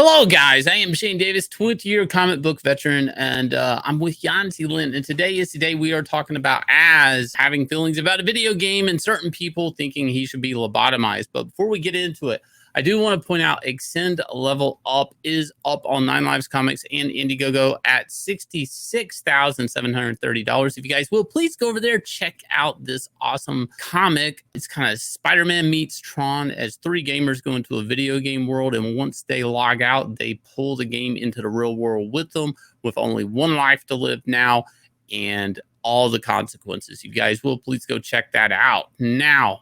Hello, guys. I am Shane Davis, 20-year comic book veteran, and I'm with Yanzi Lynn. And today is the day we are talking about Az having feelings about a video game and certain people thinking he should be lobotomized. But before we get into it, I do want to point out Axcend Level Up is up on 9 Lives Comics and Indiegogo at $66,730. If you guys will, please go over there, check out this awesome comic. It's kind of Spider-Man meets Tron as 3 gamers go into a video game world, and once they log out, they pull the game into the real world with them with only 1 life to live now and all the consequences. You guys will please go check that out. Now,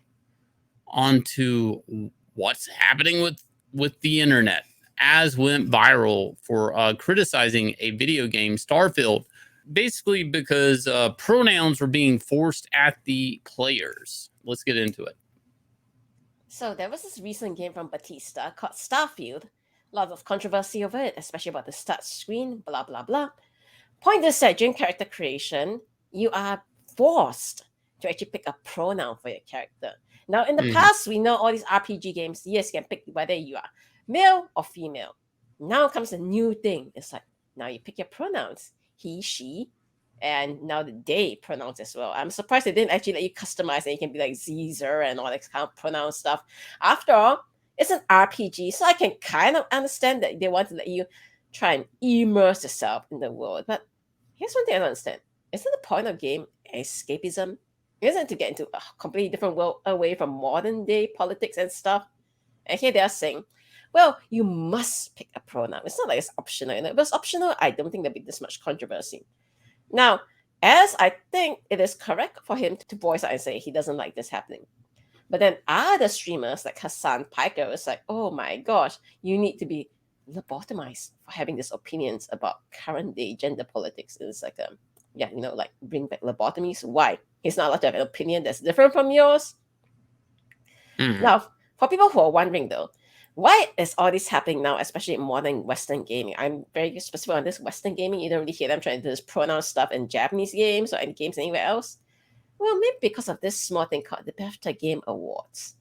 on to what's happening with the internet. Az went viral for criticizing a video game, Starfield, basically because pronouns were being forced at the players. Let's get into it. So there was this recent game from Bethesda called Starfield. A lot of controversy over it, especially about the start screen, blah, blah, blah. Point is that during character creation, you are forced to actually pick a pronoun for your character. Now, in the past, we know all these RPG games, yes, you can pick whether you are male or female. Now comes a new thing. It's like, now you pick your pronouns, he, she, and now the they pronouns as well. I'm surprised they didn't actually let you customize and you can be like Zer and all that kind of pronoun stuff. After all, it's an RPG, so I can kind of understand that they want to let you try and immerse yourself in the world. But here's one thing I don't understand. Isn't the point of game escapism? Isn't to get into a completely different world away from modern day politics and stuff? And here they are saying, well, you must pick a pronoun. It's not like it's optional. If it was optional, I don't think there'd be this much controversy. Now, as I think it is correct for him to voice out and say he doesn't like this happening. But then other streamers like Hassan Piker was like, oh my gosh, you need to be lobotomized for having these opinions about current day gender politics. It's like, like bring back lobotomies. Why? He's not allowed to have an opinion that's different from yours. Now, for people who are wondering though, why is all this happening now, especially in modern Western gaming? I'm very specific on this Western gaming. You don't really hear them trying to do this pronoun stuff in Japanese games or any games anywhere else. Well, maybe because of this small thing called the BAFTA Game Awards.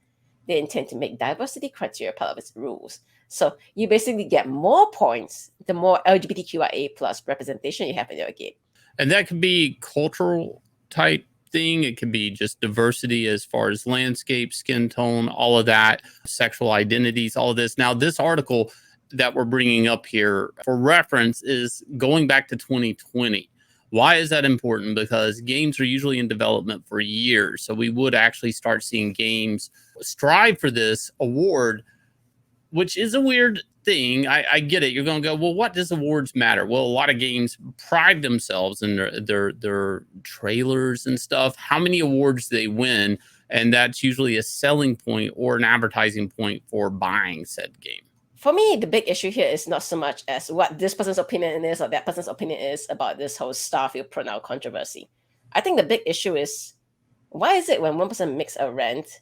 They intend to make diversity criteria part of its rules. So you basically get more points the more LGBTQIA plus representation you have in your game. And that could be cultural type thing. It could be just diversity as far as landscape, skin tone, all of that, sexual identities, all of this. Now, this article that we're bringing up here for reference is going back to 2020. Why is that important? Because games are usually in development for years. So we would actually start seeing games strive for this award, which is a weird thing. I get it. You're going to go, well, what does awards matter? Well, a lot of games pride themselves in their trailers and stuff, how many awards they win. And that's usually a selling point or an advertising point for buying said game. For me, the big issue here is not so much as what this person's opinion is or that person's opinion is about this whole Starfield pronoun controversy. I think the big issue is, why is it when one person makes a rant,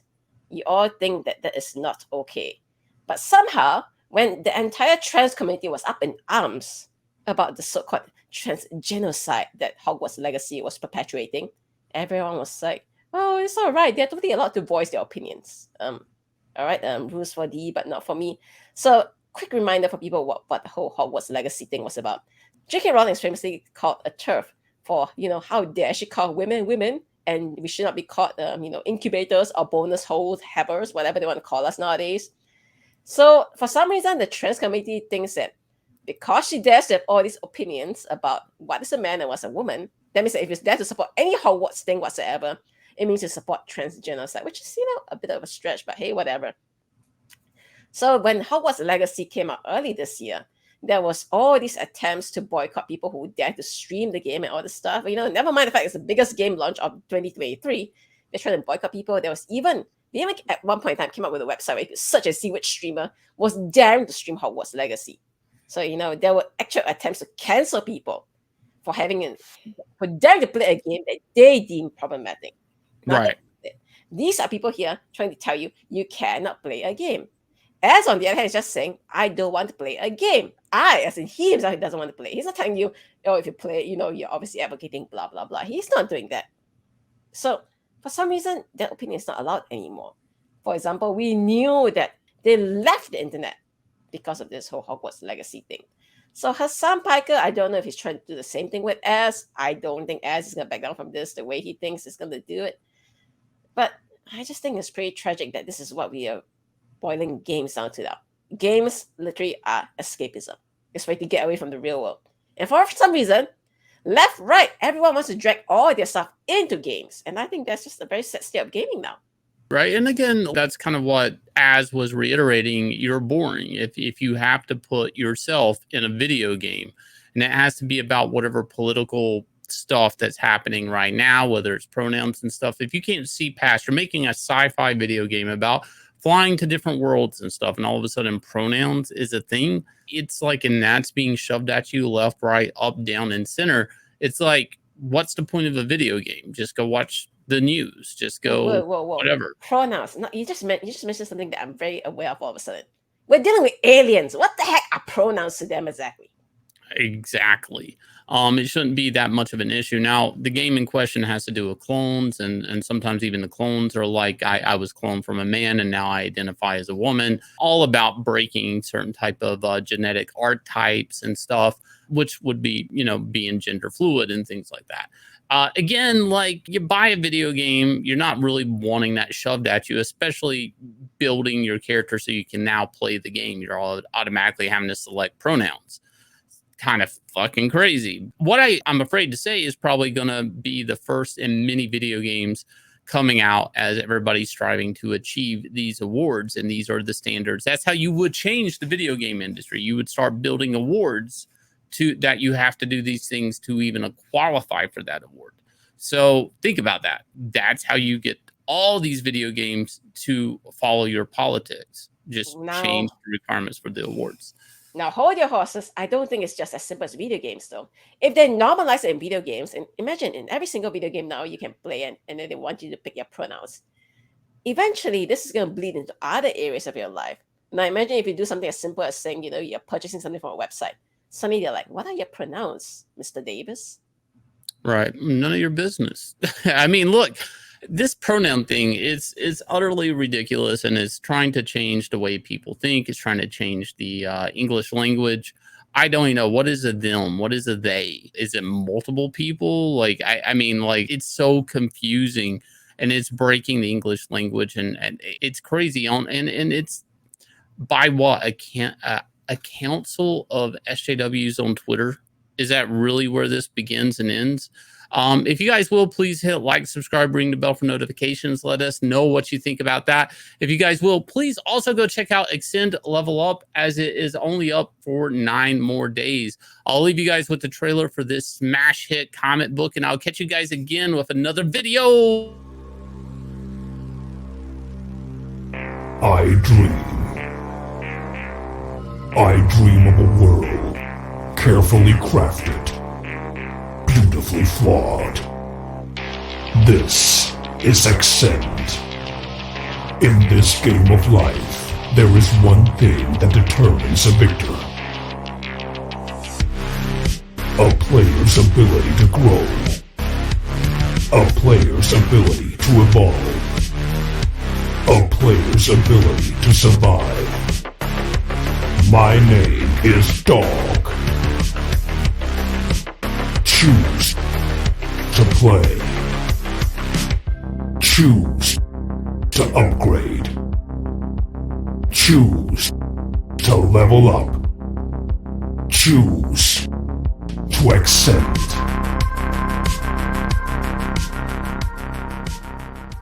you all think that that is not okay? But somehow, when the entire trans community was up in arms about the so-called trans genocide that Hogwarts Legacy was perpetuating, everyone was like, oh, it's all right. They're totally allowed to voice their opinions. All right, rules for D, but not for me. So, quick reminder for people what the whole Hogwarts Legacy thing was about. J.K. Rowling famously called a turf for, how dare she call women, and we should not be called, incubators or bonus hole havers, whatever they want to call us nowadays. So, for some reason, the trans community thinks that because she dares to have all these opinions about what is a man and what's a woman, that means that if it's there to support any Hogwarts thing whatsoever, it means to support trans genocide, which is, a bit of a stretch, but hey, whatever. So when Hogwarts Legacy came out early this year, there was all these attempts to boycott people who dare to stream the game and all this stuff. Never mind the fact it's the biggest game launch of 2023. They're trying to boycott people. They even at one point in time came up with a website where you could search and see which streamer was daring to stream Hogwarts Legacy. So, there were actual attempts to cancel people for daring to play a game that they deem problematic. Right. These are people here trying to tell you cannot play a game. As on the other hand, is just saying, I don't want to play a game. As in he himself, he doesn't want to play. He's not telling you, if you play, you're obviously advocating blah, blah, blah. He's not doing that. So, for some reason, that opinion is not allowed anymore. For example, we knew that they left the internet because of this whole Hogwarts legacy thing. So Hassan Piker, I don't know if he's trying to do the same thing with Az. I don't think Az is going to back down from this the way he thinks he's going to do it. But I just think it's pretty tragic that this is what we are boiling games down to now. Games literally are escapism. It's a way to get away from the real world. And for some reason, left, right, everyone wants to drag all their stuff into games. And I think that's just a very sad state of gaming now. Right. And again, that's kind of what Az was reiterating. You're boring if you have to put yourself in a video game, and it has to be about whatever political stuff that's happening right now, whether it's pronouns and stuff. If you can't see past, you're making a sci-fi video game about flying to different worlds and stuff, and all of a sudden pronouns is a thing. It's like, and that's being shoved at you left, right, up, down, and center. It's like, what's the point of a video game? Just go watch the news. Just go whoa. whatever. Pronouns. No, you just mentioned something that I'm very aware of all of a sudden. We're dealing with aliens. What the heck are pronouns to them exactly? Exactly. It shouldn't be that much of an issue. Now, the game in question has to do with clones, and sometimes even the clones are like, I was cloned from a man and now I identify as a woman. All about breaking certain type of genetic archetypes and stuff, which would be, being gender fluid and things like that. Again, like, you buy a video game, you're not really wanting that shoved at you, especially building your character so you can now play the game. You're all automatically having to select pronouns. Kind of fucking crazy. What I'm afraid to say is probably going to be the first in many video games coming out as everybody's striving to achieve these awards, and these are the standards. That's how you would change the video game industry. You would start building awards that you have to do these things to even qualify for that award. So think about that. That's how you get all these video games to follow your politics. Just change the requirements for the awards. Now, hold your horses. I don't think it's just as simple as video games, though. If they normalize it in video games, and imagine in every single video game now you can play and then they want you to pick your pronouns. Eventually, this is going to bleed into other areas of your life. Now, imagine if you do something as simple as saying, you're purchasing something from a website. Suddenly, they're like, what are your pronouns, Mr. Davis? Right. None of your business. I mean, look, this pronoun thing is utterly ridiculous, and it's trying to change the way people think. It's trying to change the English language. I don't even know, what is a them? What is a they? Is it multiple people? Like, I mean, like, it's so confusing, and it's breaking the English language, and it's crazy. And it's by what? A council of SJWs on Twitter? Is that really where this begins and ends? If you guys will, please hit like, subscribe, ring the bell for notifications. Let us know what you think about that. If you guys will, please also go check out Axcend Level Up, as it is only up for 9 more days. I'll leave you guys with the trailer for this smash hit comic book, and I'll catch you guys again with another video. I dream of a world carefully crafted, beautifully flawed. This is Axcend. In this game of life, there is one thing that determines a victor. A player's ability to grow. A player's ability to evolve. A player's ability to survive. My name is Dog. Choose to play. Choose to upgrade. Choose to level up. Choose to Axcend.